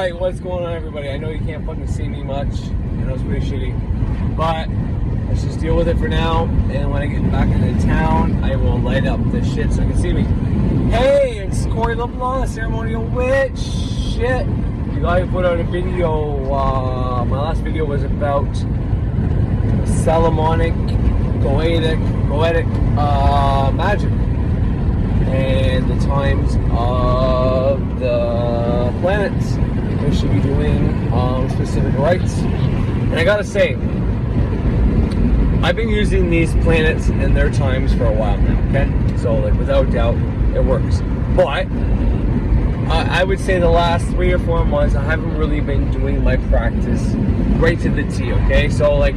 Alright, what's going on, everybody? I know you can't fucking see me much. I know it's pretty shitty. But let's just deal with it for now. And when I get back into town, I will light up this shit so you can see me. Hey, it's Corey LeBlanc, Ceremonial Witch. Shit. You guys put out a video. My last video was about Solomonic, Goetic magic. And the times of the planets they should be doing specific rites. And I gotta say, I've been using these planets and their times for a while now, okay? So, like, without doubt, it works. But I would say the last 3 or 4 months, I haven't really been doing my practice right to the T, okay? So, like,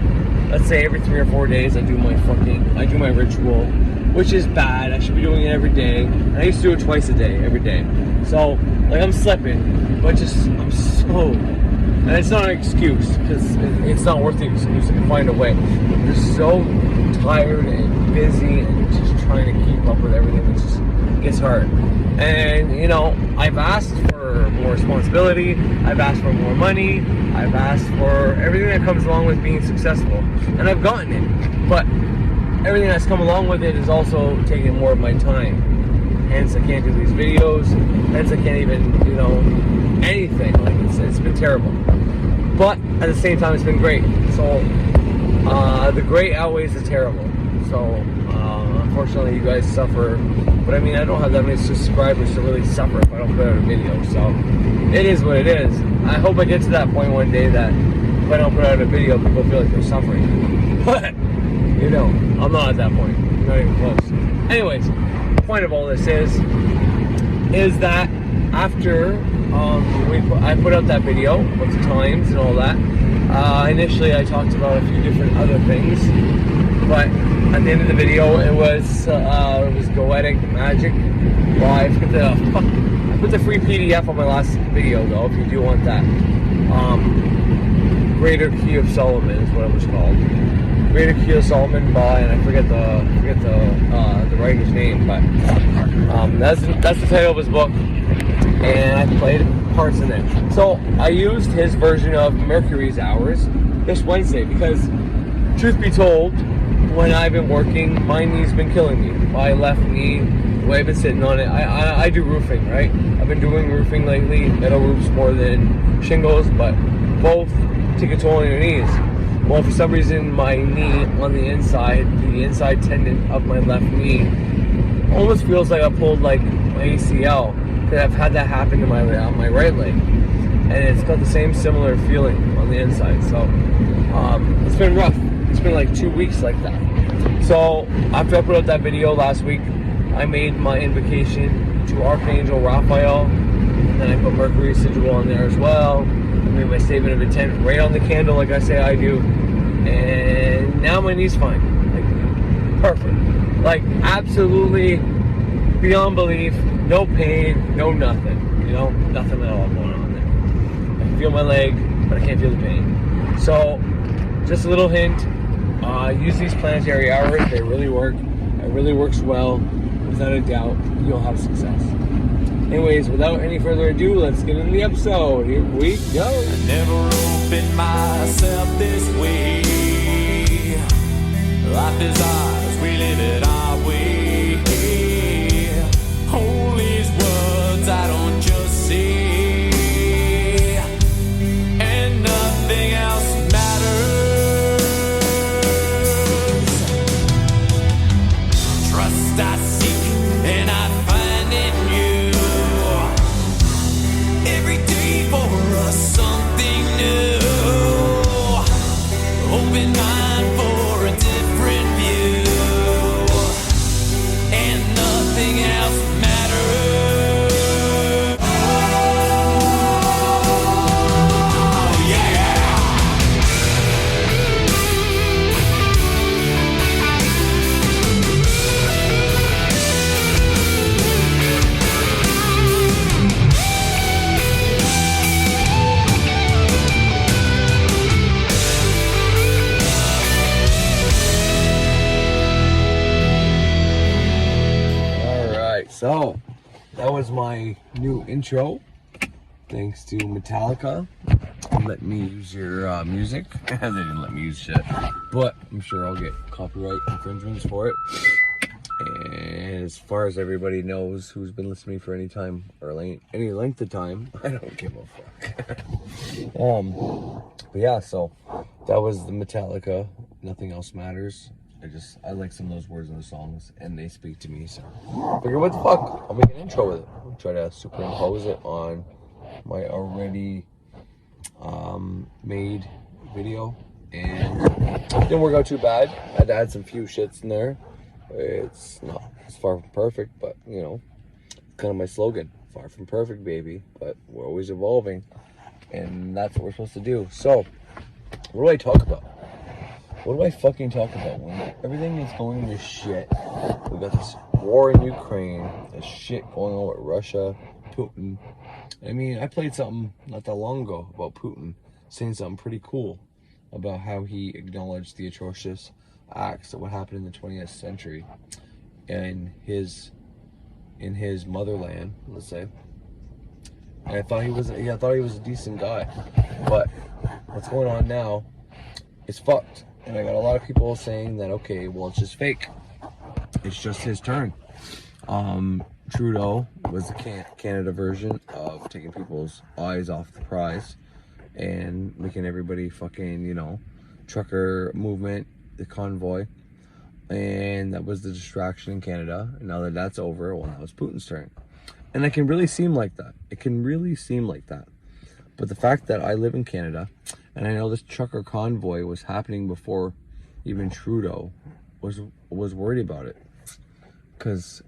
let's say every 3 or 4 days, I do my ritual, which is bad. I should be doing it every day. And I used to do it twice a day, every day. So, like, I'm slipping, but I'm so, and it's not an excuse, because it's not worth the excuse. I can find a way. I'm just so tired and busy and just trying to keep up with everything. It just gets hard. And, you know, I've asked for more responsibility. I've asked for more money. I've asked for everything that comes along with being successful. And I've gotten it. But everything that's come along with it is also taking more of my time. Hence, I can't do these videos. Hence, I can't even, you know, anything. Like, it's been terrible. But at the same time, it's been great. So, the great outweighs the terrible. So, unfortunately, you guys suffer. But I mean, I don't have that many subscribers to really suffer if I don't put out a video. So, it is what it is. I hope I get to that point one day that if I don't put out a video, people feel like they're suffering. But, you know, I'm not at that point. I'm not even close. Anyways, the point of all this is that after I put out that video with the times and all that, initially I talked about a few different other things, but at the end of the video it was Goetic magic. Well, I put the free PDF on my last video though, if you do want that. Greater Key of Solomon is what it was called. Greater Key of Solomon by, and I forget the writer's name, but that's the title of his book, and I played parts in it. So I used his version of Mercury's hours this Wednesday because, truth be told, when I've been working, my knee's been killing me. My left knee, the way I've been sitting on it. I do roofing, right? I've been doing roofing lately, metal roofs more than shingles, but both take a toll on your knees. Well, for some reason, my knee on the inside tendon of my left knee, almost feels like I pulled like my ACL, because I've had that happen to my right leg, and it's got the same similar feeling on the inside. So it's been rough. It's been like 2 weeks like that. So after I put out that video last week, I made my invocation to Archangel Raphael, and then I put Mercury sigil on there as well. I made my statement of intent right on the candle, like I say I do, and now my knee's fine. Like, perfect. Like, absolutely beyond belief. No pain, no nothing. You know, nothing at all going on there. I can feel my leg, but I can't feel the pain. So, just a little hint. Use these planetary hours. They really work. It really works well. Without a doubt, you'll have success. Anyways, without any further ado, let's get into the episode. Here we go. I never opened myself this way. Life is ours, we live it our way. Hold these words I don't just say, and nothing else matters. Trust I seek and I find in you. Every day for us something new. Open mind for a different view, and nothing else matters. Oh yeah. So that was my new intro thanks to Metallica, let me use your music. They didn't let me use shit, but I'm sure I'll get copyright infringements for it. And as far as everybody knows who's been listening for any time or any length of time, I don't give a fuck. But yeah, so that was the Metallica, Nothing Else Matters. I like some of those words in the songs, and they speak to me, so I figure, what the fuck, I'll make an intro with it. I'll try to superimpose it on my already made video, and it didn't work out too bad. I had to add some few shits in there. It's far from perfect, but you know, it's kind of my slogan, far from perfect, baby, but we're always evolving, and that's what we're supposed to do. So what do I talk about? What do I fucking talk about when everything is going to shit? We got this war in Ukraine, this shit going on with Russia, Putin. I mean, I played something not that long ago about Putin saying something pretty cool about how he acknowledged the atrocious acts of what happened in the 20th century in his motherland, let's say. And I thought he was a decent guy, but what's going on now is fucked. And I got a lot of people saying that, okay, well, it's just fake. It's just his turn. Trudeau was the Canada version of taking people's eyes off the prize and making everybody fucking, you know, trucker movement, the convoy. And that was the distraction in Canada. And now that that's over, well, now it's Putin's turn. And it can really seem like that. It can really seem like that. But the fact that I live in Canada, and I know this trucker convoy was happening before even Trudeau was worried about it, because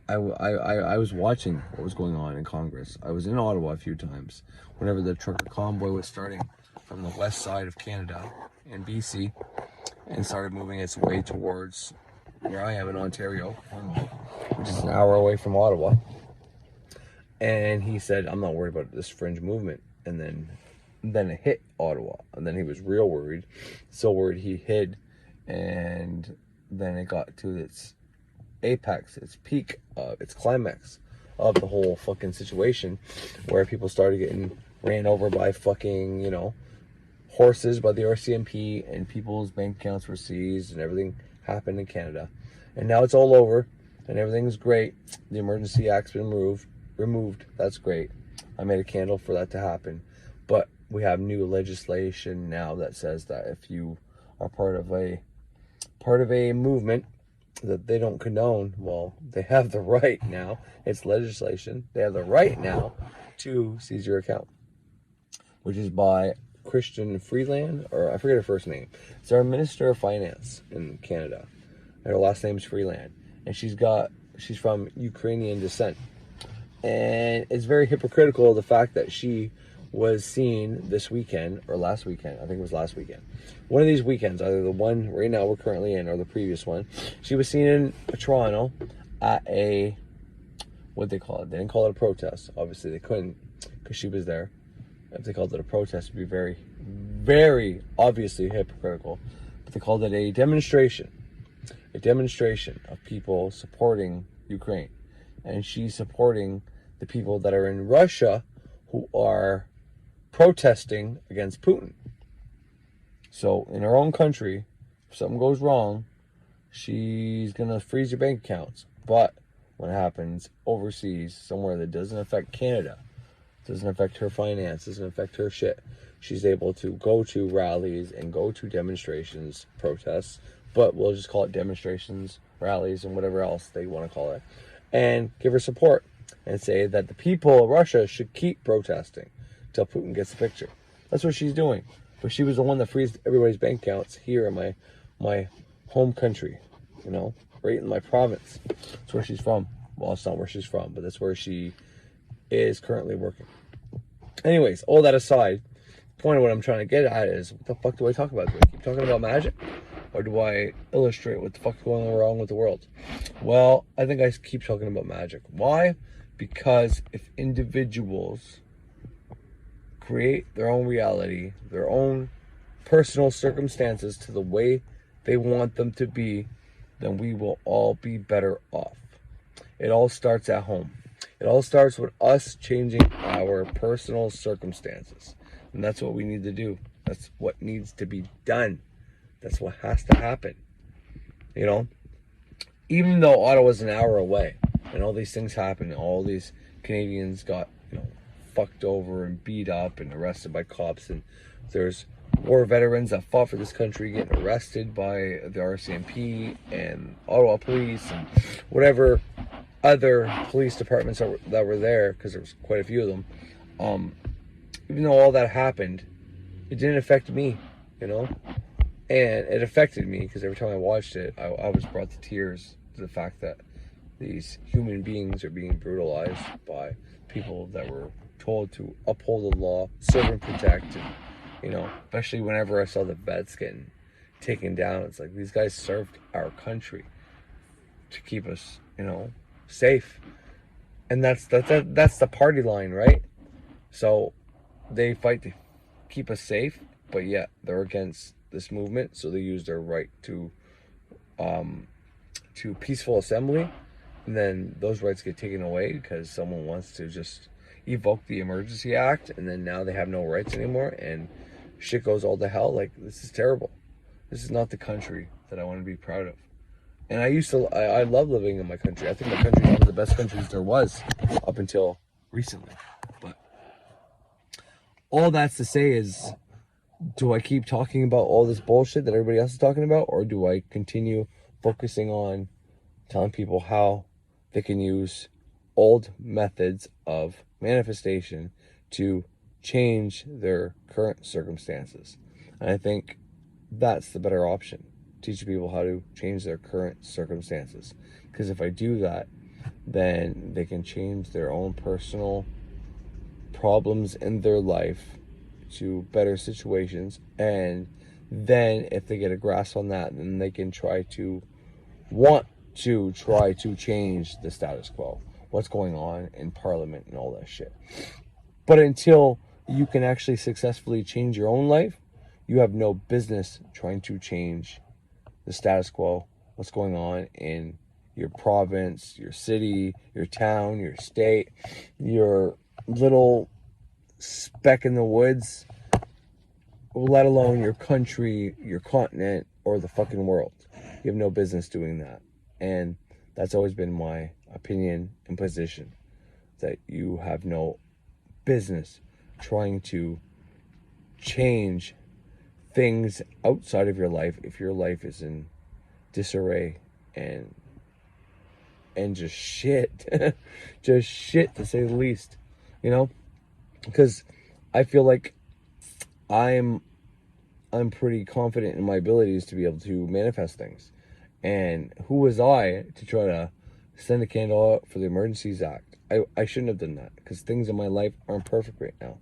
I was watching what was going on in Congress. I was in Ottawa a few times whenever the trucker convoy was starting from the west side of Canada in BC and started moving its way towards where I am in Ontario, which is an hour away from Ottawa. And he said, I'm not worried about this fringe movement. And then it hit Ottawa, and then he was real worried, so worried he hid, and then it got to its apex, its peak, its climax of the whole fucking situation, where people started getting ran over by fucking, you know, horses by the RCMP, and people's bank accounts were seized, and everything happened in Canada. And now it's all over, and everything's great. The Emergency Act's been removed. That's great. I made a candle for that to happen. But we have new legislation now that says that if you are part of a movement that they don't condone, well, they have the right now. It's legislation. They have the right now to seize your account, which is by Christian Freeland, or I forget her first name. It's our Minister of Finance in Canada. And her last name is Freeland, and she's from Ukrainian descent. And it's very hypocritical of the fact that she was seen this weekend, or last weekend, I think it was last weekend. One of these weekends, either the one right now we're currently in or the previous one, she was seen in Toronto at a, what they call it? They didn't call it a protest. Obviously they couldn't, because she was there. If they called it a protest, it would be very, very obviously hypocritical. But they called it a demonstration. A demonstration of people supporting Ukraine. And she's supporting the people that are in Russia who are protesting against Putin. So in her own country, if something goes wrong, she's going to freeze your bank accounts. But when it happens overseas, somewhere that doesn't affect Canada, doesn't affect her finance, doesn't affect her shit, she's able to go to rallies and go to demonstrations, protests, but we'll just call it demonstrations, rallies, and whatever else they want to call it, and give her support and say that the people of Russia should keep protesting till Putin gets the picture. That's what she's doing. But she was the one that freezed everybody's bank accounts here in my home country, you know, right in my province. That's where she's from. Well, it's not where she's from, but that's where she is currently working. Anyways, all that aside, the point of what I'm trying to get at is, what the fuck do I talk about? Do I keep talking about magic? Or do I illustrate what the fuck's going wrong with the world? Well, I think I keep talking about magic. Why? Because if individuals create their own reality, their own personal circumstances to the way they want them to be, then we will all be better off. It all starts at home. It all starts with us changing our personal circumstances. And that's what we need to do. That's what needs to be done. That's what has to happen. You know? Even though Ottawa's an hour away and all these things happen, and all these Canadians got, fucked over and beat up and arrested by cops, and there's war veterans that fought for this country getting arrested by the RCMP and Ottawa police and whatever other police departments that were there, because there was quite a few of them. Even though all that happened, it didn't affect me, and it affected me because every time I watched it, I was brought to tears to the fact that these human beings are being brutalized by people that were told to uphold the law, serve and protect, and especially whenever I saw the vets getting taken down, it's like these guys served our country to keep us, safe, and that's the party line, right? So they fight to keep us safe, but yet they're against this movement, so they use their right to peaceful assembly, and then those rights get taken away because someone wants to just evoke the Emergency Act, and then now they have no rights anymore, and shit goes all to hell. Like, this is terrible. This is not the country that I want to be proud of. And I love living in my country. I think my country is one of the best countries there was up until recently. But all that's to say is, do I keep talking about all this bullshit that everybody else is talking about, or do I continue focusing on telling people how they can use old methods of manifestation to change their current circumstances? And I think that's the better option. Teach people how to change their current circumstances. Because if I do that, then they can change their own personal problems in their life to better situations. And then if they get a grasp on that, then they can try to change the status quo, what's going on in Parliament and all that shit. But until you can actually successfully change your own life, you have no business trying to change the status quo, what's going on in your province, your city, your town, your state, your little speck in the woods, let alone your country, your continent, or the fucking world. You have no business doing that. And that's always been my opinion and position, that you have no business trying to change things outside of your life if your life is in disarray and just shit. Just shit, to say the least, because I feel like I'm pretty confident in my abilities to be able to manifest things. And who was I to try to send a candle out for the Emergencies Act? I shouldn't have done that, because things in my life aren't perfect right now.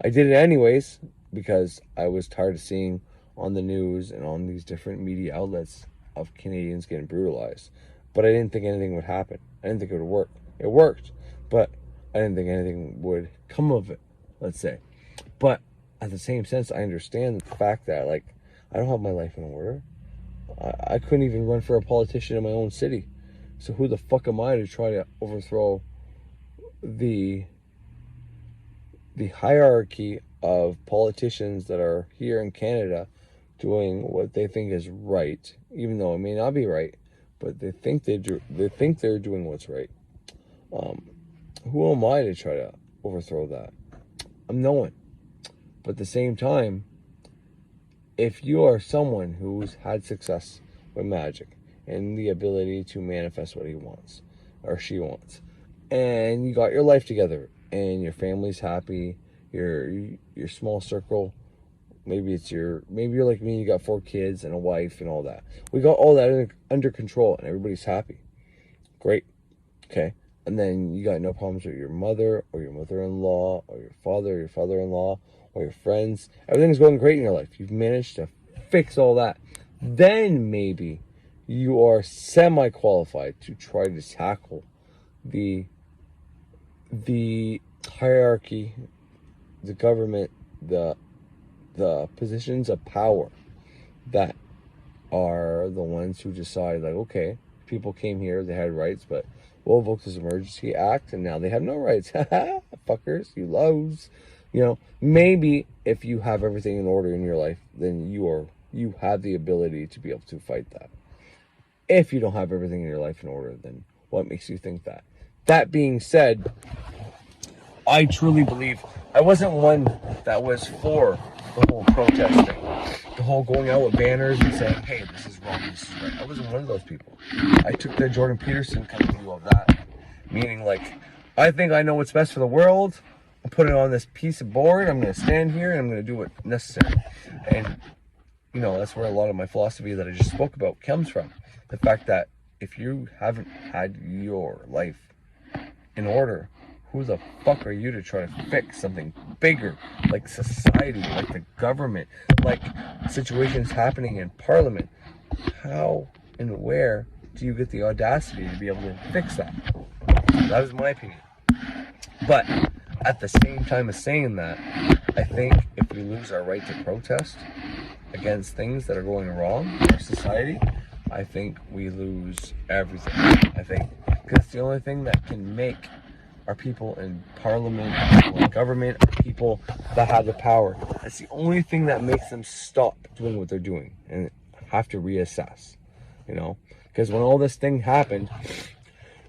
I did it anyways because I was tired of seeing on the news and on these different media outlets of Canadians getting brutalized. But I didn't think anything would happen. I didn't think it would work. It worked, but I didn't think anything would come of it, let's say. But at the same sense, I understand the fact that, like, I don't have my life in order. I couldn't even run for a politician in my own city. So who the fuck am I to try to overthrow the hierarchy of politicians that are here in Canada doing what they think is right, even though it may not be right, but they think they're doing what's right. Who am I to try to overthrow that? I'm no one. But at the same time, if you are someone who's had success with magic and the ability to manifest what he wants or she wants, and you got your life together and your family's happy, your small circle, maybe you're like me, you got 4 kids and a wife and all that. We got all that under control and everybody's happy. Great. Okay. And then you got no problems with your mother or your mother-in-law or your father or your father-in-law or your friends. Everything's going great in your life. You've managed to fix all that. Then maybe you are semi-qualified to try to tackle the hierarchy, the government, the positions of power that are the ones who decide, like, okay, people came here, they had rights, but we'll invoke this emergency act, and now they have no rights. Fuckers, you lows. You know, maybe if you have everything in order in your life, then you have the ability to be able to fight that. If you don't have everything in your life in order, then what makes you think that? That being said, I truly believe I wasn't one that was for the whole protest thing, the whole going out with banners and saying, hey, this is wrong, this is right. I wasn't one of those people. I took the Jordan Peterson kind of view of that, meaning like, I think I know what's best for the world. I'm putting it on this piece of board. I'm going to stand here and I'm going to do what's necessary. And, you know, that's where a lot of my philosophy that I just spoke about comes from. The fact that if you haven't had your life in order, who the fuck are you to try to fix something bigger, like society, like the government, like situations happening in Parliament? How and where do you get the audacity to be able to fix that? That is my opinion. But at the same time as saying that, I think if we lose our right to protest against things that are going wrong in our society, I think we lose everything. I think because the only thing that can make our people in Parliament, people in government, people that have the power, that's the only thing that makes them stop doing what they're doing and have to reassess, you know? Because when all this thing happened,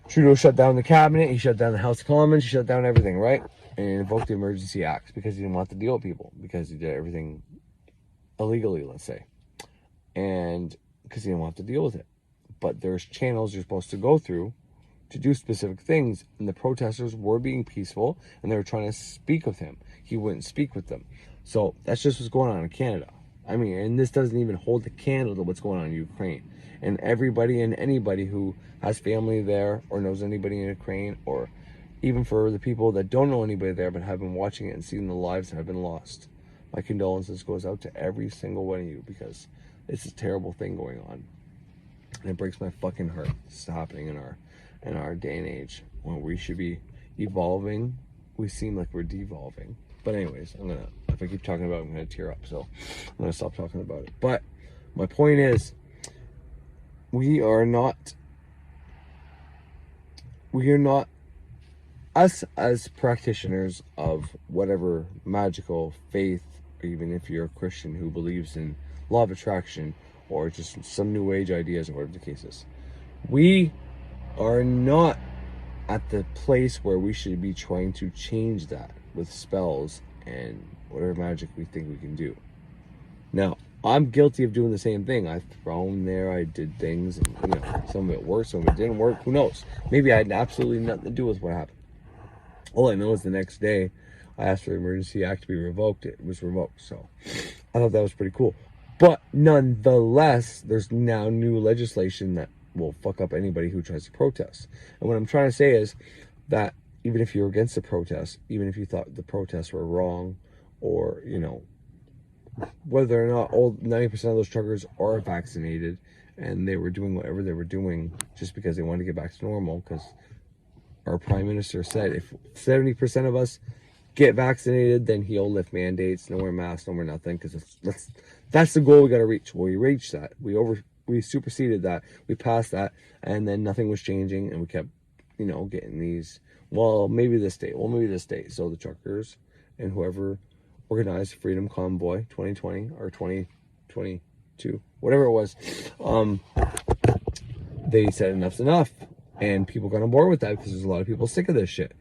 Trudeau shut down the cabinet, he shut down the House of Commons, he shut down everything, right? And invoked the Emergency Acts because he didn't want to deal with people, because he did everything illegally, let's say. And because he didn't want to deal with it. But there's channels you're supposed to go through to do specific things, and the protesters were being peaceful and they were trying to speak with him. He wouldn't speak with them. So that's just what's going on in Canada. I mean, and this doesn't even hold the candle to what's going on in Ukraine. And everybody and anybody who has family there or knows anybody in Ukraine, or even for the people that don't know anybody there but have been watching it and seen the lives that have been lost, my condolences goes out to every single one of you, because it's a terrible thing going on. And it breaks my fucking heart. This is happening in our day and age when we should be evolving. We seem like we're devolving. But anyways, if I keep talking about it, I'm gonna tear up. So I'm gonna stop talking about it. But my point is, we are not us as practitioners of whatever magical faith, or even if you're a Christian who believes in law of attraction or just some new age ideas or whatever the case is, we are not at the place where we should be trying to change that with spells and whatever magic we think we can do. Now, I'm guilty of doing the same thing. I've thrown there, I did things, and you know, some of it worked, some of it didn't work. Who knows? Maybe I had absolutely nothing to do with what happened. All I know is the next day, I asked for the Emergency Act to be revoked. It was revoked, so I thought that was pretty cool. But nonetheless, there's now new legislation that will fuck up anybody who tries to protest. And what I'm trying to say is that even if you're against the protest, even if you thought the protests were wrong, or, you know, whether or not all 90% of those truckers are vaccinated and they were doing whatever they were doing just because they wanted to get back to normal, because our prime minister said if 70% of us get vaccinated, then he'll lift mandates, no more masks, no more nothing, because that's the goal we got to reach. Well, we reached that. We superseded that. We passed that, and then nothing was changing, and we kept, you know, getting these, well, maybe this date. So the truckers and whoever organized Freedom Convoy 2020 or 2022, whatever it was, they said enough's enough, and people got on board with that because there's a lot of people sick of this shit.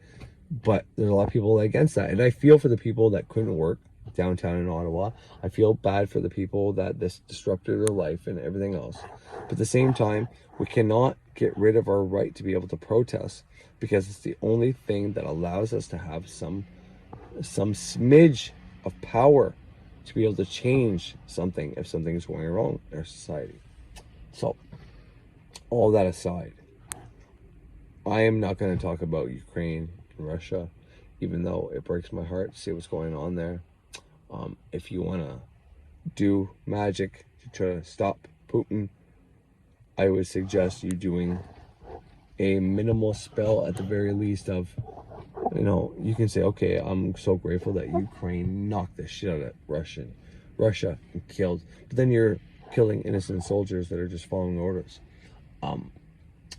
But there's a lot of people against that, and I feel for the people that couldn't work downtown in Ottawa. I feel bad for the people that this disrupted their life and everything else. But at the same time, we cannot get rid of our right to be able to protest, because it's the only thing that allows us to have some smidge of power to be able to change something if something is going wrong in our society. So, all that aside, I am not going to talk about Ukraine and Russia, even though it breaks my heart to see what's going on there. If you want to do magic to try to stop Putin, I would suggest you doing a minimal spell at the very least of, you know, you can say, okay, I'm so grateful that Ukraine knocked the shit out of Russia and killed, but then you're killing innocent soldiers that are just following orders.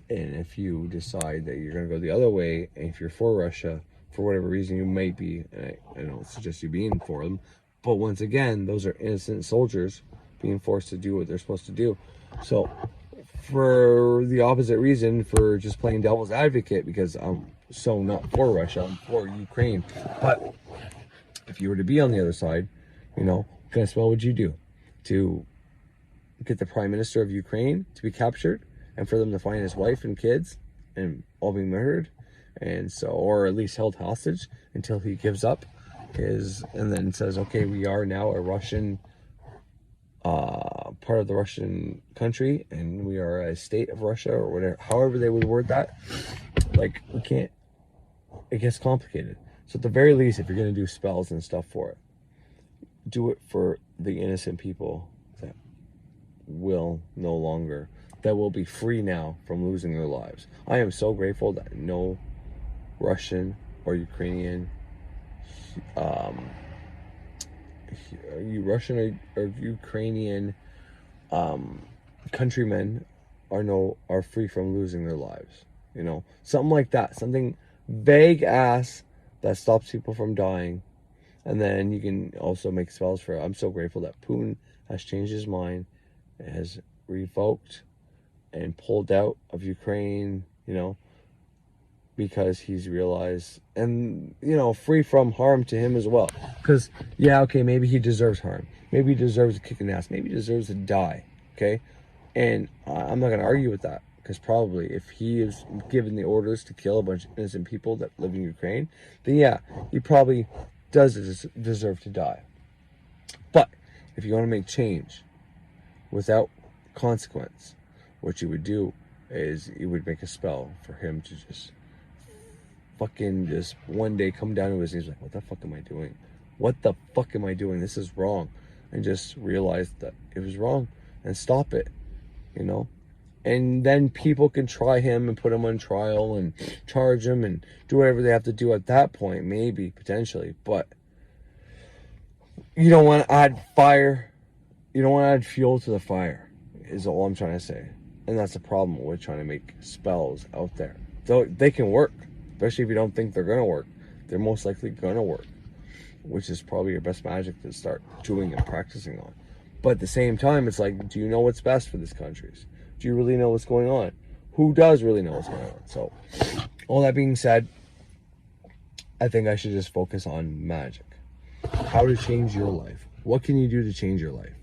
And if you decide that you're going to go the other way, and if you're for Russia, for whatever reason you might be, and I don't suggest you being for them, but once again, those are innocent soldiers being forced to do what they're supposed to do. So, for the opposite reason, for just playing devil's advocate, because I'm so not for Russia, I'm for Ukraine. But if you were to be on the other side, what kind of spell would you do to get the prime minister of Ukraine to be captured, and for them to find his wife and kids and all be murdered, and so, or at least held hostage until he gives up and then says, okay, we are now a Russian part of the Russian country, and we are a state of Russia, or whatever, however they would word that. Like, we can't, it gets complicated. So at the very least, if you're going to do spells and stuff for it, do it for the innocent people that will no longer, that will be free now from losing their lives. I am so grateful that no Russian or Ukrainian, or Ukrainian countrymen are free from losing their lives. Something like that, something vague ass that stops people from dying. And then you can also make spells for it. I'm so grateful that Putin has changed his mind, has revoked and pulled out of Ukraine, because he's realized, and free from harm to him as well. Because maybe he deserves harm, maybe he deserves a kick in the ass, maybe he deserves to die, okay? And I'm not going to argue with that, because probably if he is given the orders to kill a bunch of innocent people that live in Ukraine, then he probably does deserve to die. But if you want to make change without consequence, what you would do is you would make a spell for him to just one day come down to his knees like, what the fuck am I doing? What the fuck am I doing? This is wrong. And just realize that it was wrong and stop it, And then people can try him and put him on trial and charge him and do whatever they have to do at that point, maybe, potentially. But you don't want to add fire. You don't want to add fuel to the fire, is all I'm trying to say. And that's the problem with trying to make spells out there. Though they can work, especially if you don't think they're going to work. They're most likely going to work, which is probably your best magic to start doing and practicing on. But at the same time, it's like, do you know what's best for these countries? Do you really know what's going on? Who does really know what's going on? So, all that being said, I think I should just focus on magic. How to change your life. What can you do to change your life?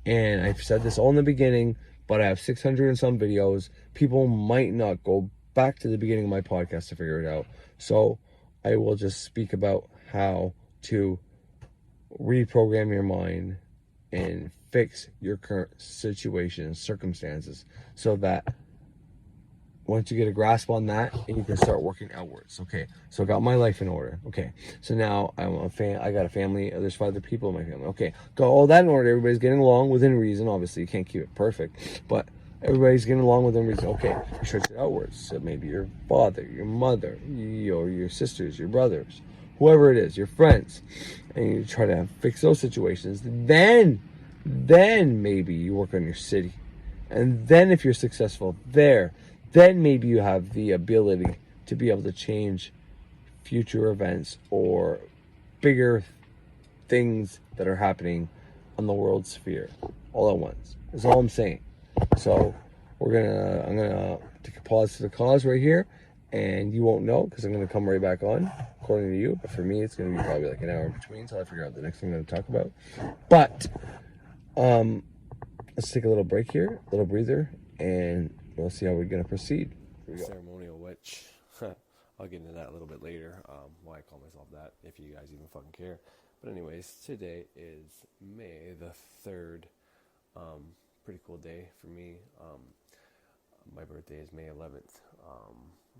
And I've said this all in the beginning, but I have 600 and some videos. People might not go back to the beginning of my podcast to figure it out. So I will just speak about how to reprogram your mind and fix your current situation and circumstances, so that once you get a grasp on that, and you can start working outwards. Okay, so I got my life in order. Okay, so now I got a family. There's 5 other people in my family. Okay, got all that in order. Everybody's getting along within reason. Obviously, you can't keep it perfect, but everybody's getting along within reason. Okay, you stretch it outwards. So maybe your father, your mother, your sisters, your brothers, whoever it is, your friends, and you try to fix those situations. Then maybe you work on your city, and then if you're successful there, then maybe you have the ability to be able to change future events or bigger things that are happening on the world sphere all at once. That's all I'm saying. So I'm gonna take a pause to the cause right here, and you won't know because I'm gonna come right back on according to you. But for me, it's gonna be probably like an hour in between until I figure out the next thing I'm gonna talk about. But let's take a little break here, a little breather, and we'll see how we're going to proceed. Here we go. Ceremonial witch. I'll get into that a little bit later, why I call myself that, if you guys even fucking care. But anyways, today is May the 3rd. Pretty cool day for me. My birthday is May 11th.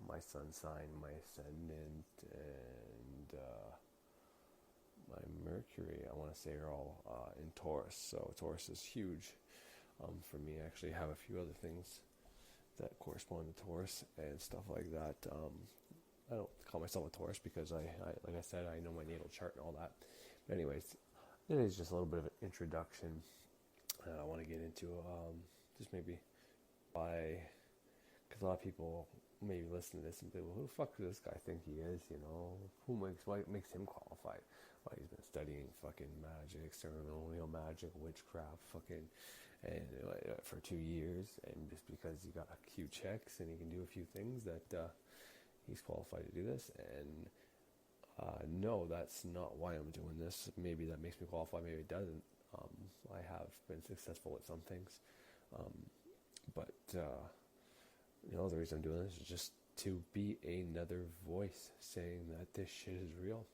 My sun sign, my ascendant, and my Mercury, I want to say, are all in Taurus. So Taurus is huge for me. I actually have a few other things that correspond to Taurus and stuff like that. I don't call myself a Taurus because I like I said, I know my natal chart and all that. But anyways, it is just a little bit of an introduction. I want to get into just maybe why because a lot of people maybe listen to this and be, well, who the fuck does this guy think he is? You know, what makes him qualified? Well, he's been studying fucking magic, ceremonial magic, witchcraft, fucking, and for 2 years, and just because he got a few checks and he can do a few things that he's qualified to do this. And no, that's not why I'm doing this. Maybe that makes me qualified, maybe it doesn't. I have been successful at some things, but the reason I'm doing this is just to be another voice saying that this shit is real.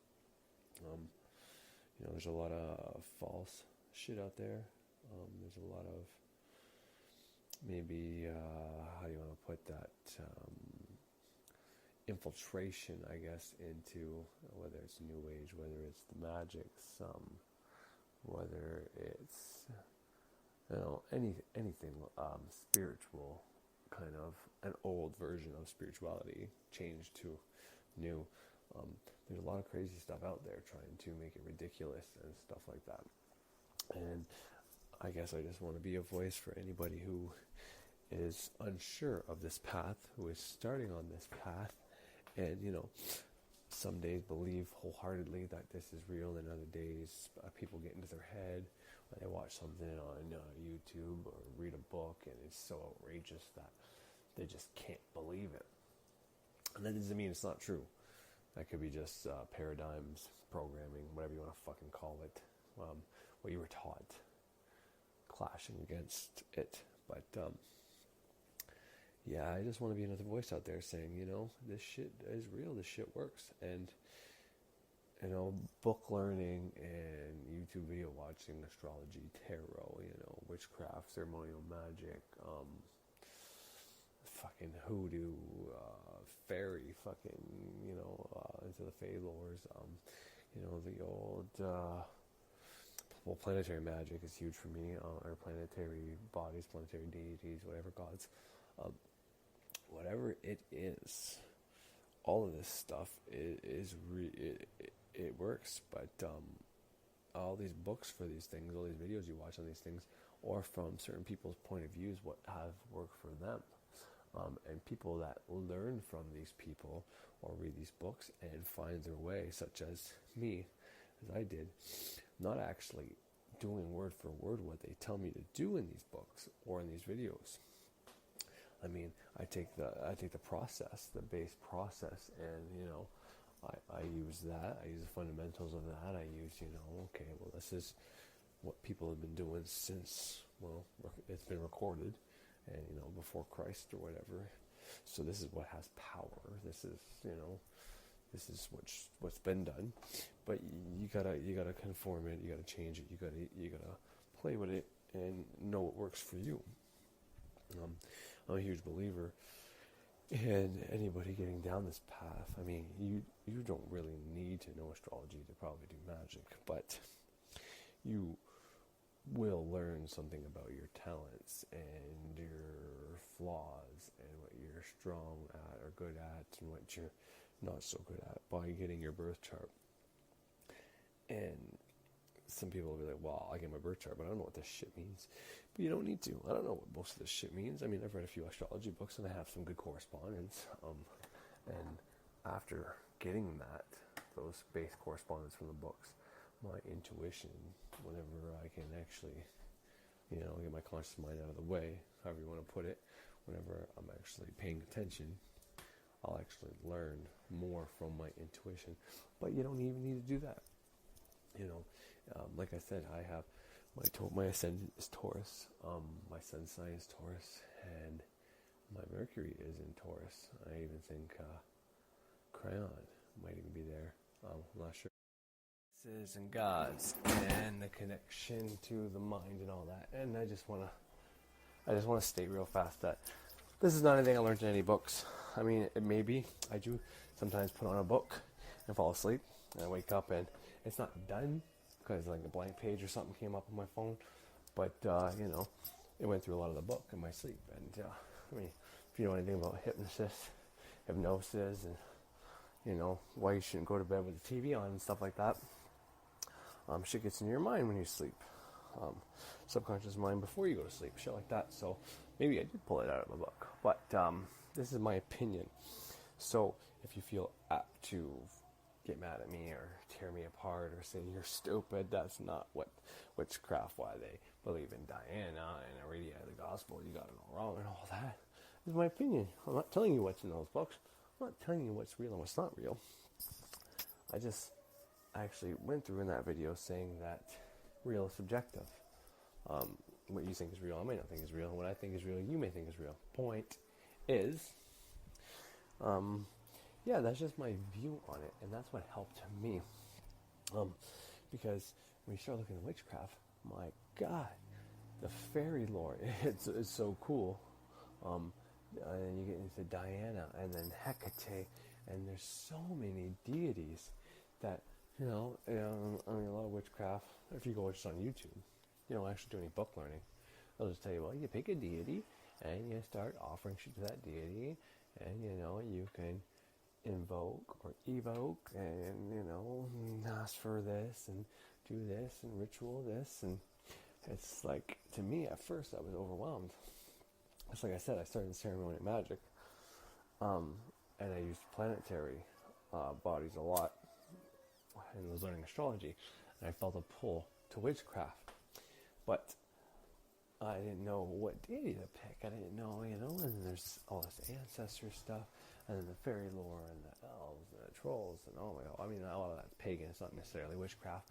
There's a lot of false shit out there. There's a lot of maybe how do you want to put that, infiltration, I guess, into whether it's New Age, whether it's the magic, whether it's anything spiritual, kind of an old version of spirituality changed to new. There's a lot of crazy stuff out there trying to make it ridiculous and stuff like that. And I guess I just want to be a voice for anybody who is unsure of this path, who is starting on this path, and some days believe wholeheartedly that this is real, and other days people get into their head when they watch something on YouTube or read a book, and it's so outrageous that they just can't believe it. And that doesn't mean it's not true. That could be just paradigms, programming, whatever you want to fucking call it, what you were taught, clashing against it. But yeah, I just want to be another voice out there saying, this shit is real, this shit works. And, book learning and YouTube video watching, astrology, tarot, witchcraft, ceremonial magic, fucking hoodoo, fairy, fucking, into the Fae lores, the old, planetary magic is huge for me, or planetary bodies, planetary deities, whatever gods. Whatever it is, all of this stuff it works. But all these books for these things, all these videos you watch on these things, or from certain people's point of views, what have worked for them, and people that learn from these people or read these books and find their way, such as me, as I did, not actually doing word for word what they tell me to do in these books or in these videos. I mean, I take the process, the base process, and I use that. I use the fundamentals of that. I use this is what people have been doing since it's been recorded, and before Christ or whatever. So this is what has power. This is what's been done. But you gotta conform it. You gotta change it. You gotta play with it and know what works for you. I'm a huge believer in anybody getting down this path. I mean, you don't really need to know astrology to probably do magic, but you will learn something about your talents and your flaws and what you're strong at or good at and what you're not so good at by getting your birth chart. And some people will be like, well, I get my birth chart, but I don't know what this shit means. But you don't need to. I don't know what most of this shit means. I mean, I've read a few astrology books and I have some good correspondence. And after getting those base correspondence from the books, my intuition, whenever I can actually, get my conscious mind out of the way, however you want to put it, whenever I'm actually paying attention, I'll actually learn more from my intuition. But you don't even need to do that. Like I said, I have my ascendant is Taurus, my sun sign is Taurus, and my Mercury is in Taurus. I even think Crayon might even be there. I'm not sure. And gods and the connection to the mind and all that. And I just want to state real fast that this is not anything I learned in any books. I mean, it may be. I do sometimes put on a book and fall asleep, and I wake up and it's not done because like a blank page or something came up on my phone. But it went through a lot of the book in my sleep. And I mean, if you know anything about hypnosis and why you shouldn't go to bed with the TV on and stuff like that, shit gets in your mind when you sleep. Subconscious mind before you go to sleep, shit like that. So maybe I did pull it out of a book, but this is my opinion. So if you feel apt to get mad at me or tear me apart or say you're stupid, that's not what witchcraft, why they believe in Diana and Aurelia, the gospel, you got it all wrong and all that. This is my opinion. I'm not telling you what's in those books. I'm not telling you what's real and what's not real. I actually went through in that video saying that real is subjective. What you think is real, I may not think is real. What I think is real, you may think is real. Point is, yeah, that's just my view on it, and that's what helped me. Because when you start looking at witchcraft, my God, the fairy lore, it's so cool. And you get into Diana, and then Hecate, and there's so many deities that, I mean, a lot of witchcraft, if you go just on YouTube, you don't actually do any book learning. They'll just tell you, well, you pick a deity, and you start offering shit to that deity, and, you can invoke or evoke, and, ask for this, and do this, and ritual this, and it's like, to me, at first, I was overwhelmed. It's like I said, I started in ceremonial magic, and I used planetary bodies a lot, and was learning astrology, and I felt a pull to witchcraft, but I didn't know what deity to pick. I didn't know, and then there's all this ancestor stuff, and then the fairy lore, and the elves, and the trolls, and oh my God, I mean, a lot of that's pagan, it's not necessarily witchcraft.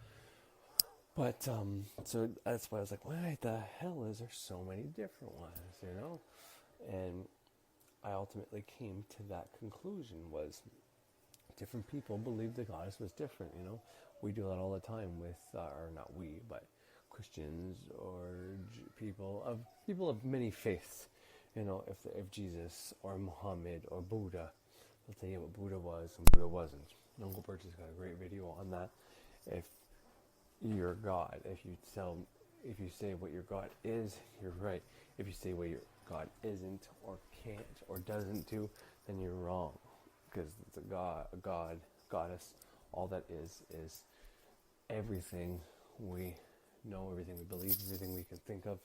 But, so that's why I was like, why the hell is there so many different ones, And I ultimately came to that conclusion was different people believed the goddess was different, We do that all the time with, or not we, but Christians or people of many faiths, if Jesus or Muhammad or Buddha, they'll tell you what Buddha was and Buddha wasn't. Uncle Birch has got a great video on that. If you're God, if you say what your God is, you're right. If you say what your God isn't or can't or doesn't do, then you're wrong. Because it's a God, goddess, all that is everything we know, everything we believe, everything we can think of,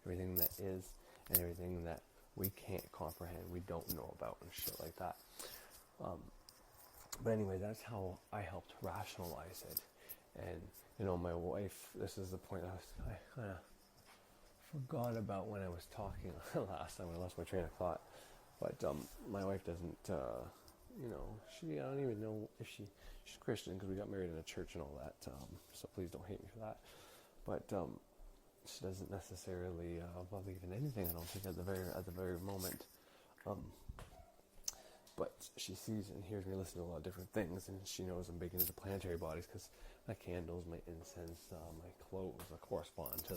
everything that is, and everything that we can't comprehend, we don't know about, and shit like that. But anyway, that's how I helped rationalize it. And, my wife, this is the point I kind of forgot about when I was talking last time. I lost my train of thought. But my wife doesn't, I don't even know if she's Christian, because we got married in a church and all that. So please don't hate me for that. But she doesn't necessarily believe in anything, I don't think, at the very moment. But she sees and hears me listen to a lot of different things, and she knows I'm big into the planetary bodies, because my candles, my incense, my clothes correspond to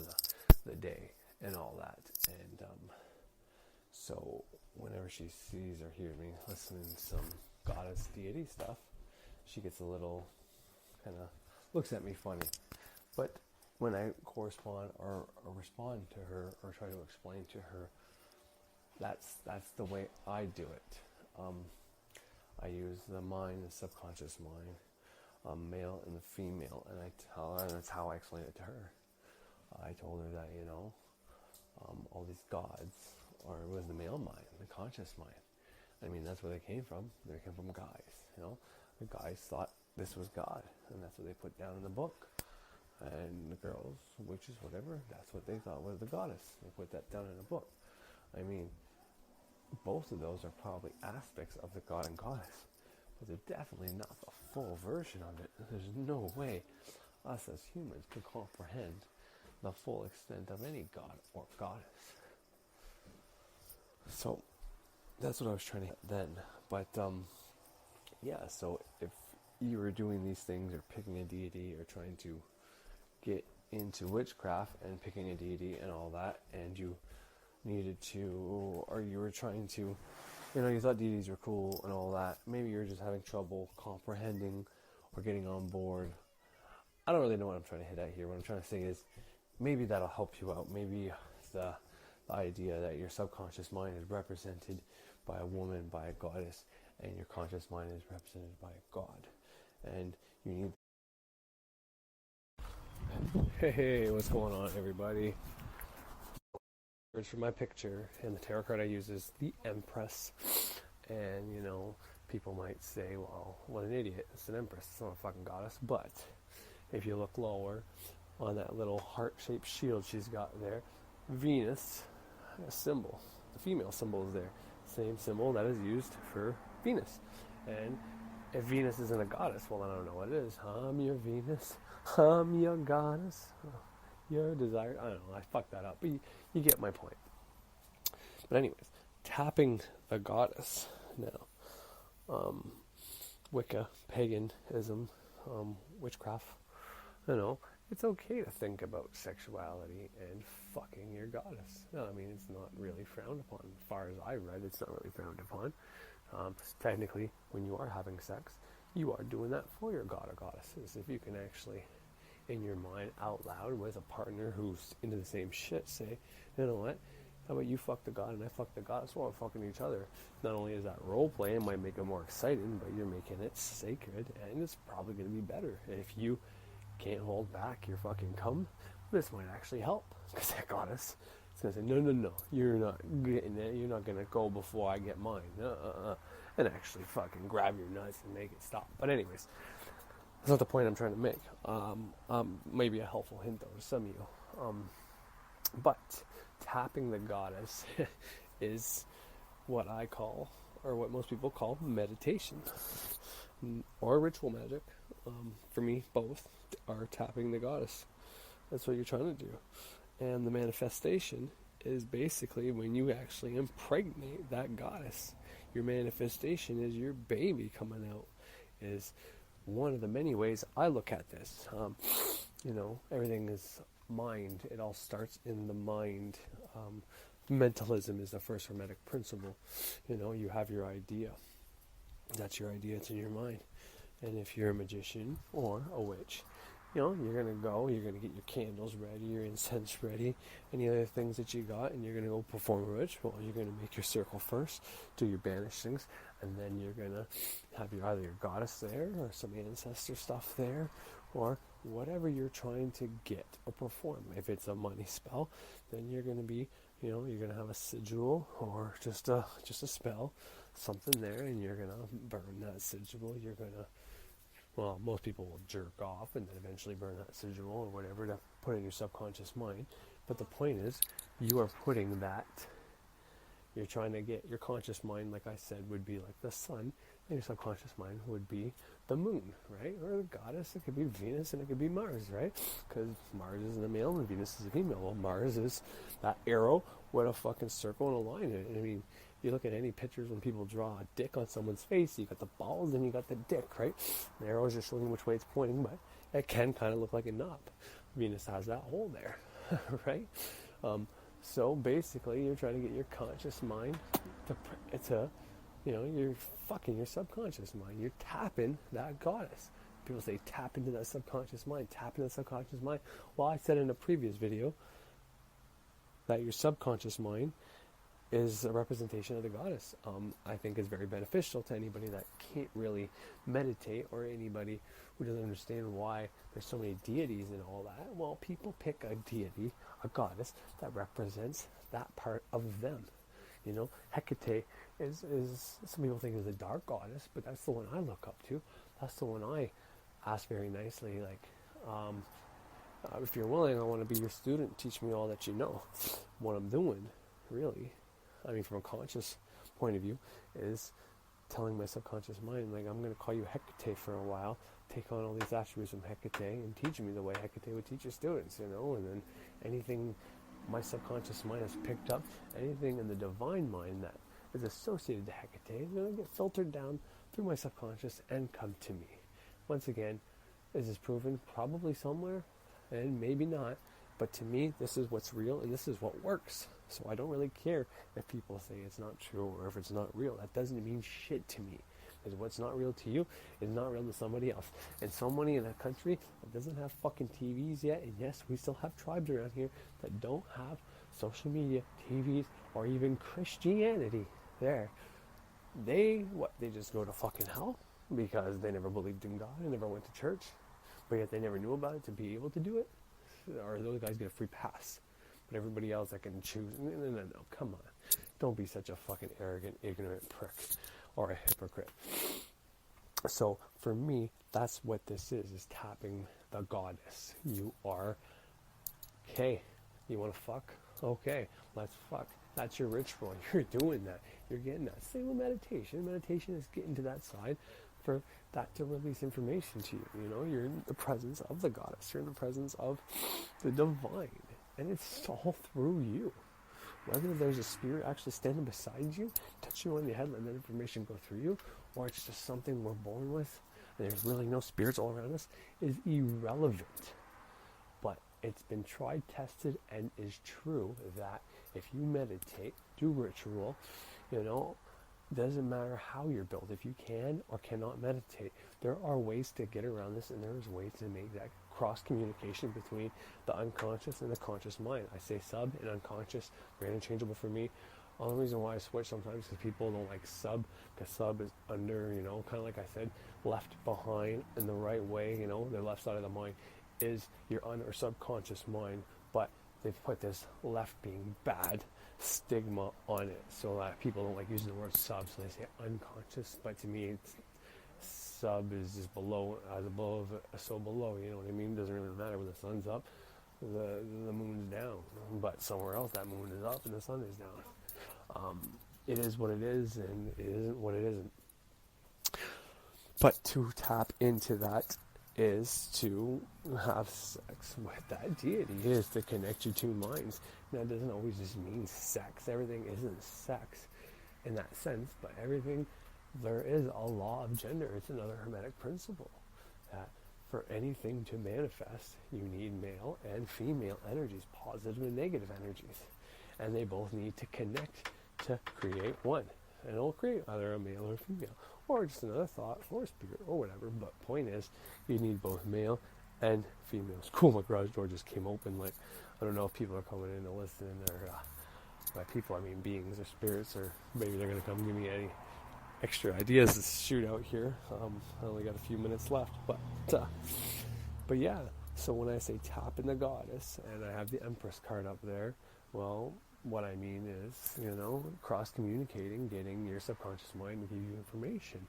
the day and all that. And so whenever she sees or hears me listening to some goddess deity stuff, she gets a little kind of looks at me funny. But when I correspond or respond to her or try to explain to her, that's the way I do it. I use the mind, the subconscious mind, male and the female, and I tell her, and that's how I explain it to her. I told her that, all these gods, or it was the male mind, the conscious mind. I mean, that's where they came from. They came from guys, The guys thought this was God, and that's what they put down in the book. And the girls, witches, whatever, that's what they thought was the goddess. They put that down in a book. I mean, both of those are probably aspects of the god and goddess, but they're definitely not the full version of it. There's no way us as humans can comprehend the full extent of any god or goddess. So that's what I was trying to then. But yeah, so if you were doing these things or picking a deity or trying to get into witchcraft and picking a deity and all that, and you needed to, or you were trying to, you thought deities were cool and all that, maybe you're just having trouble comprehending or getting on board. I don't really know what I'm trying to hit at here. What I'm trying to say is maybe that'll help you out. Maybe the idea that your subconscious mind is represented by a woman, by a goddess, and your conscious mind is represented by a god, and you need. Hey, what's going on, everybody? Words for my picture, and the tarot card I use is the Empress. And, you know, people might say, well, what an idiot, it's an Empress, it's not a fucking goddess. But if you look lower on that little heart-shaped shield she's got there, Venus, a symbol, the female symbol is there. Same symbol that is used for Venus. And if Venus isn't a goddess, well, I don't know what it is. I'm your Venus, I'm your goddess, your desire. I don't know, I fucked that up, but you get my point. But anyways, tapping the goddess now. Wicca, paganism, witchcraft, you know, it's okay to think about sexuality and fucking your goddess. No, I mean, it's not really frowned upon. As far as I read, it's not really frowned upon. Technically, when you are having sex, you are doing that for your god or goddesses. If you can actually, in your mind, out loud, with a partner who's into the same shit, say, you know what, how about you fuck the god and I fuck the goddess? Well, we're fucking each other. Not only is that role play, it might make it more exciting, but you're making it sacred, and it's probably going to be better. And if you can't hold back your fucking cum, this might actually help, because that goddess is going to say, no, you're not getting it, you're not going to go before I get mine, and actually fucking grab your nuts and make it stop. But anyways, that's not the point I'm trying to make. Maybe a helpful hint though to some of you. But tapping the goddess is what I call, or what most people call, meditation or ritual magic. For me, both are tapping the goddess. That's what you're trying to do. And the manifestation is basically when you actually impregnate that goddess. Your manifestation is your baby coming out, is one of the many ways I look at this. You know, everything is mind. It all starts in the mind. Mentalism is the first hermetic principle. You know, you have your idea. That's your idea. It's in your mind. And if you're a magician or a witch, you know, you're going to get your candles ready, your incense ready, any other things that you got, and you're going to go perform a ritual. You're going to make your circle first, do your banishings, and then you're going to have either your goddess there or some ancestor stuff there, or whatever you're trying to get or perform. If it's a money spell, then you're going to be, you know, you're going to have a sigil or just a spell, something there, and you're going to burn that sigil. You're going to, well, most people will jerk off and then eventually burn that sigil or whatever to put in your subconscious mind. But the point is, you are putting that, you're trying to get your conscious mind, like I said, would be like the sun, and your subconscious mind would be the moon, right? Or the goddess. It could be Venus and it could be Mars, right? Because Mars is a male and Venus is a female. Well, Mars is that arrow with a fucking circle and a line in it. I mean, you look at any pictures when people draw a dick on someone's face, you got the balls and you got the dick, right? The arrow is just showing which way it's pointing, but it can kind of look like a knob. Venus has that hole there, right? So basically, you're trying to get your conscious mind to, you know, you're fucking your subconscious mind. You're tapping that goddess. People say tap into that subconscious mind, tap into the subconscious mind. Well, I said in a previous video that your subconscious mind is a representation of the goddess. I think is very beneficial to anybody that can't really meditate, or anybody who doesn't understand why there's so many deities and all that. Well, people pick a deity, a goddess, that represents that part of them. You know, Hecate is some people think is a dark goddess, but that's the one I look up to. That's the one I ask very nicely, like, if you're willing, I want to be your student, teach me all that you know. What I'm doing, really, I mean, from a conscious point of view, is telling my subconscious mind, like, I'm going to call you Hecate for a while, take on all these attributes from Hecate, and teach me the way Hecate would teach her students, you know, and then anything my subconscious mind has picked up, anything in the divine mind that is associated to Hecate is going to get filtered down through my subconscious and come to me. Once again, is this proven? Probably somewhere, and maybe not, but to me, this is what's real, and this is what works. So I don't really care if people say it's not true or if it's not real. That doesn't mean shit to me. Because what's not real to you is not real to somebody else. And somebody in a country that doesn't have fucking TVs yet, and yes, we still have tribes around here that don't have social media, TVs, or even Christianity there. They just go to fucking hell because they never believed in God and never went to church, but yet they never knew about it to be able to do it? Or those guys get a free pass? but everybody else that can choose. No, come on. Don't be such a fucking arrogant, ignorant prick or a hypocrite. So for me, that's what this is tapping the goddess. You are, okay, you want to fuck? Okay, let's fuck. That's your ritual. You're doing that. You're getting that. Same with meditation. Meditation is getting to that side for that to release information to you. You know, you're in the presence of the goddess. You're in the presence of the divine. And it's all through you. Whether there's a spirit actually standing beside you, touching you on your head, letting that information go through you, or it's just something we're born with, and there's really no spirits all around us, is irrelevant. But it's been tried, tested, and is true that if you meditate, do ritual, you know, doesn't matter how you're built. If you can or cannot meditate, there are ways to get around this, and there's ways to make that cross communication between the unconscious and the conscious mind. I say sub and unconscious, they're interchangeable for me. Only reason why I switch sometimes is people don't like sub, because sub is under, you know, kind of like I said, left behind in the right way, you know, the left side of the mind is your or subconscious mind, but they've put this left being bad stigma on it, so that people don't like using the word sub, so they say unconscious, but to me it's sub is just below, as above, so below, you know what I mean? It doesn't really matter when the sun's up, the moon's down, but somewhere else that moon is up and the sun is down. It is what it is, and it isn't what it isn't. But to tap into that is to have sex with that deity, is to connect your two minds. Now, it doesn't always just mean sex. Everything isn't sex in that sense, but everything, there is a law of gender. It's another Hermetic principle that for anything to manifest, you need male and female energies, positive and negative energies. And they both need to connect to create one. And it'll create either a male or a female, or just another thought, or spirit, or whatever. But point is, you need both male and females. Cool, my garage door just came open. Like, I don't know if people are coming in to listen, or by people I mean beings or spirits, or maybe they're going to come give me any extra ideas to shoot out here. I only got a few minutes left, but yeah. So when I say tap in the goddess, and I have the Empress card up there, well, what I mean is, you know, cross-communicating, getting your subconscious mind to give you information.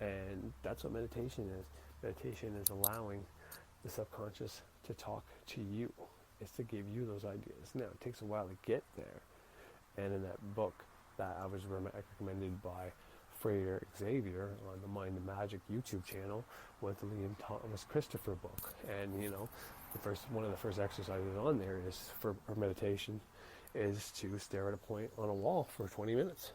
And that's what meditation is. Meditation is allowing the subconscious to talk to you. It's to give you those ideas. Now, it takes a while to get there. And in that book that I was recommended by Fore Xavier on the Mind and Magic YouTube channel, was the Liam Thomas Christopher book. And, you know, one of the first exercises on there is for meditation is to stare at a point on a wall for 20 minutes,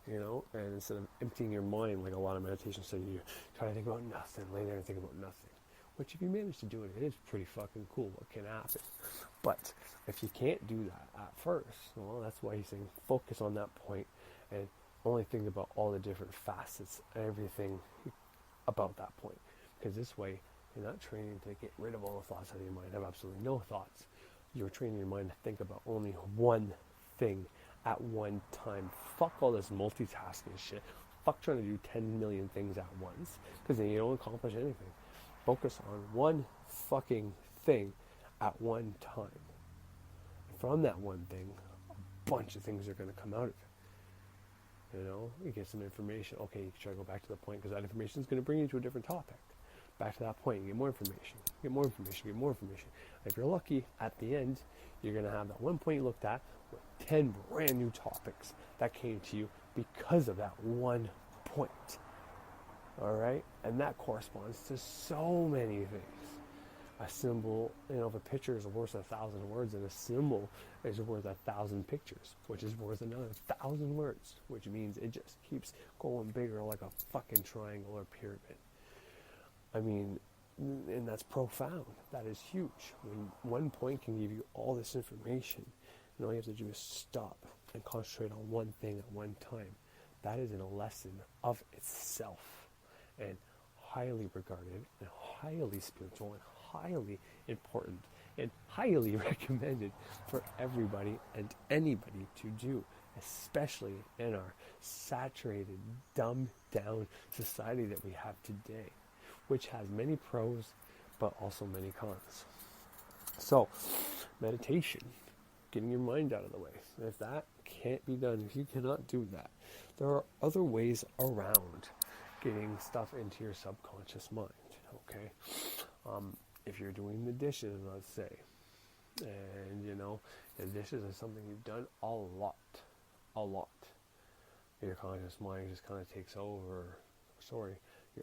you know, and instead of emptying your mind like a lot of meditation, so you try to think about nothing, lay there and think about nothing, which if you manage to do it, it is pretty fucking cool what can happen. But if you can't do that at first, well, that's why he's saying focus on that point and only think about all the different facets, everything about that point, because this way you're not training to get rid of all the thoughts out of your mind, have absolutely no thoughts. You're training your mind to think about only one thing at one time. Fuck all this multitasking shit. Fuck trying to do 10 million things at once, because then you don't accomplish anything. Focus on one fucking thing at one time. And from that one thing, a bunch of things are going to come out of it. You know, you get some information. Okay, you try to go back to the point, because that information is going to bring you to a different topic. Back to that point, you get more information, get more information, get more information. If you're lucky, at the end, you're going to have that one point you looked at with 10 brand new topics that came to you because of that one point. All right? And that corresponds to so many things. A symbol, you know, if a picture is worth 1,000 words, and a symbol is worth 1,000 pictures, which is worth another 1,000 words, which means it just keeps going bigger like a fucking triangle or pyramid. I mean, and that's profound. That is huge. When one point can give you all this information, and all you have to do is stop and concentrate on one thing at one time. That is in a lesson of itself, and highly regarded, and highly spiritual, and highly important, and highly recommended for everybody and anybody to do, especially in our saturated, dumbed down society that we have today, which has many pros, but also many cons. So, meditation getting your mind out of the way. And if that can't be done, if you cannot do that, there are other ways around getting stuff into your subconscious mind, okay? If you're doing the dishes, let's say, and the dishes is something you've done a lot, your conscious mind just kind of takes over, your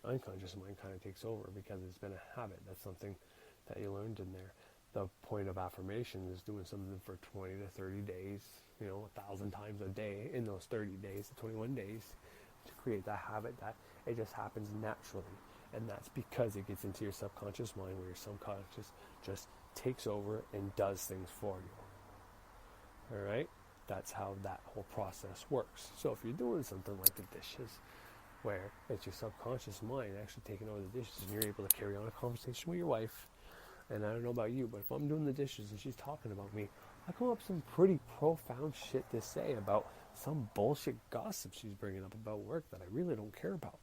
unconscious mind kind of takes over because it's been a habit. That's something that you learned in there. The point of affirmation is doing something for 20 to 30 days, 1,000 times a day in those 30 days, 21 days, to create that habit that it just happens naturally. And that's because it gets into your subconscious mind, where your subconscious just takes over and does things for you. All right? That's how that whole process works. So if you're doing something like the dishes, where it's your subconscious mind actually taking over the dishes, and you're able to carry on a conversation with your wife, and I don't know about you, but if I'm doing the dishes and she's talking about me, I come up with some pretty profound shit to say about some bullshit gossip she's bringing up about work that I really don't care about.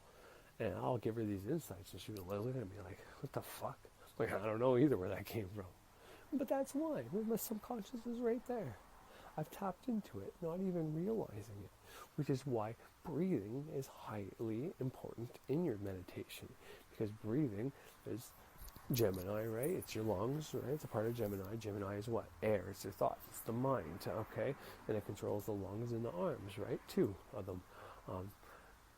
And I'll give her these insights, and she'll look at me like, what the fuck? Like, I don't know either where that came from. But that's why. My subconscious is right there. I've tapped into it, not even realizing it. Which is why breathing is highly important in your meditation. Because breathing is Gemini, right? It's your lungs, right? It's a part of Gemini. Gemini is what? Air. It's your thoughts. It's the mind, okay? And it controls the lungs and the arms, right? Two of them.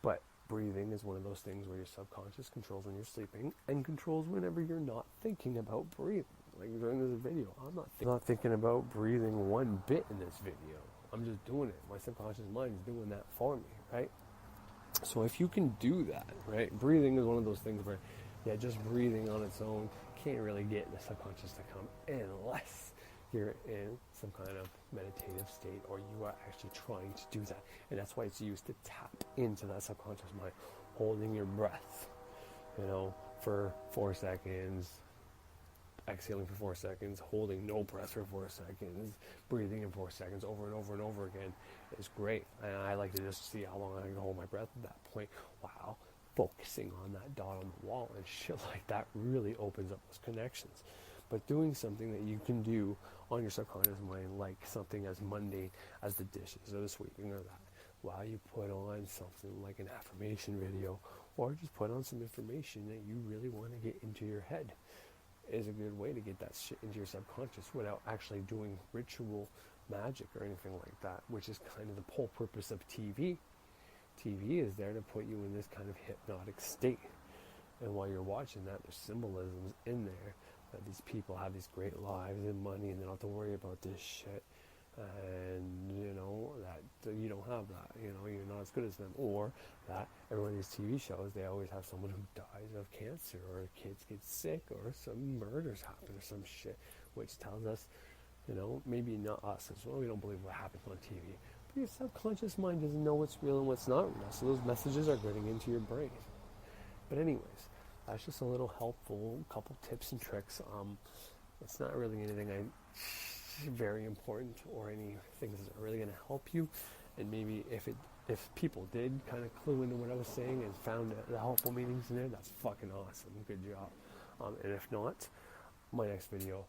But breathing is one of those things where your subconscious controls when you're sleeping and controls whenever you're not thinking about breathing. Like during this video, I'm not thinking about breathing one bit in this video. I'm just doing it. My subconscious mind is doing that for me, right? So if you can do that, right? Breathing is one of those things where, just breathing on its own can't really get the subconscious to come unless you're in some kind of meditative state or you are actually trying to do that. And that's why it's used to tap into that subconscious mind, holding your breath, for 4 seconds, exhaling for 4 seconds, holding no breath for 4 seconds, breathing in 4 seconds over and over and over again is great. And I like to just see how long I can hold my breath at that point. Wow. Focusing on that dot on the wall and shit like that really opens up those connections. But doing something that you can do on your subconscious mind, like something as mundane as the dishes or the sweeping or that, while you put on something like an affirmation video or just put on some information that you really want to get into your head, is a good way to get that shit into your subconscious without actually doing ritual magic or anything like that, which is kind of the whole purpose of TV. TV is there to put you in this kind of hypnotic state. And while you're watching that, there's symbolisms in there that these people have these great lives and money and they don't have to worry about this shit. And, that you don't have that. You're not as good as them. Or that every one of these TV shows, they always have someone who dies of cancer or kids get sick or some murders happen or some shit, which tells us, maybe not us as well. We don't believe what happens on TV. But your subconscious mind doesn't know what's real and what's not real. So those messages are getting into your brain. But anyways, that's just a little helpful couple tips and tricks. It's not really anything very important or any things that are really going to help you. And maybe if people did kind of clue into what I was saying and found the helpful meanings in there, that's fucking awesome. Good job. And if not, my next video,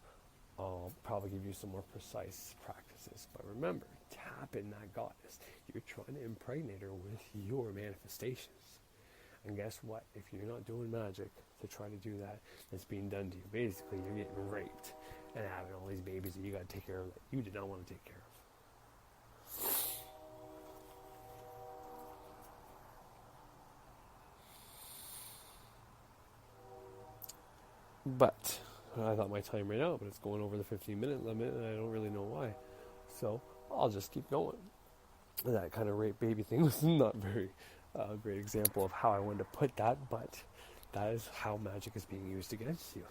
I'll probably give you some more precise practices. But remember, tap in that goddess. You're trying to impregnate her with your manifestations. And guess what? If you're not doing magic to try to do that, that's being done to you. Basically, you're getting raped and having all these babies that you got to take care of that you did not want to take care of. But I thought my time ran out, but it's going over the 15-minute limit, and I don't really know why. So I'll just keep going. That kind of rape baby thing was not very great example of how I wanted to put that, but that is how magic is being used against you.